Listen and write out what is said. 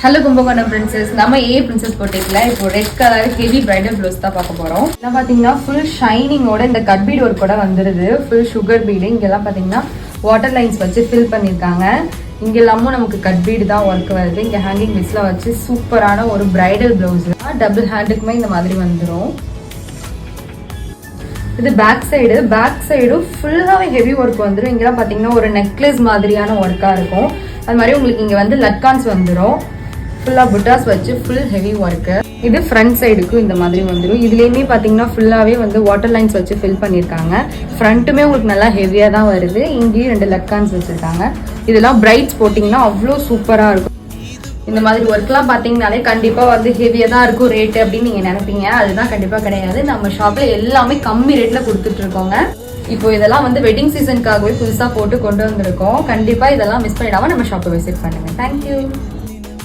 Hello Kumbakonam princess. நம்ம princess போட்டிக்கல இப்போ red colour heavy bridal blouse தான் பார்க்க போறோம். இதில் பார்த்தீங்கன்னா ஃபுல் ஷைனிங்கோட இந்த கட் பீட் ஒர்க் கூட வந்துருது. ஃபுல் சுகர் பீடு. இங்கெல்லாம் பார்த்தீங்கன்னா வாட்டர் லைன்ஸ் வச்சு ஃபில் பண்ணியிருக்காங்க. இங்க எல்லாமும் நமக்கு கட் பீடு தான் ஒர்க் வருது. இங்கே ஹேங்கிங் மிஸ்ல வச்சு சூப்பரான ஒரு பிரைடல் பிளவுஸ். டபுள் ஹேண்டுக்குமே இந்த மாதிரி வந்துடும். இது பேக் சைடும் ஃபுல்லாகவே ஹெவி ஒர்க் வந்துடும். இங்கெல்லாம் பார்த்தீங்கன்னா ஒரு நெக்லஸ் மாதிரியான ஒர்க்காக இருக்கும். அது மாதிரி உங்களுக்கு இங்கே வந்து லட்கான்ஸ் வந்துடும். ஃபுல்லாக புட்டாஸ் வச்சு ஃபுல் ஹெவி ஒர்க்கு. இது ஃப்ரண்ட் சைடுக்கும் இந்த மாதிரி வந்துடும். இதுலேயுமே பார்த்தீங்கன்னா ஃபுல்லாகவே வந்து வாட்டர் லைன்ஸ் வச்சு ஃபில் பண்ணியிருக்காங்க. ஃப்ரண்ட்டுமே உங்களுக்கு நல்லா ஹெவியாக தான் வருது. இங்கேயும் 2 லட்கான்ஸ் வச்சுருக்காங்க. இதெல்லாம் பிரைட்ஸ் போட்டிங்கன்னா அவ்வளோ சூப்பராக இருக்கும். இந்த மாதிரி ஒர்க்லாம் பார்த்தீங்கனாலே கண்டிப்பாக வந்து ஹெவியாக தான் இருக்கும் ரேட்டு அப்படின்னு நீங்கள் நினைப்பீங்க. அதுதான் கண்டிப்பாக கிடையாது. நம்ம ஷாப்பில் எல்லாமே கம்மி ரேட்டில் கொடுத்துட்ருக்கோங்க. இப்போ இதெல்லாம் வந்து வெட்டிங் சீசனுக்காகவே புதுசாக போட்டு கொண்டு வந்திருக்கோம். கண்டிப்பாக இதெல்லாம் மிஸ் பண்ணிடாமல் நம்ம ஷாப்பை விசிட் பண்ணுங்கள். தேங்க்யூ.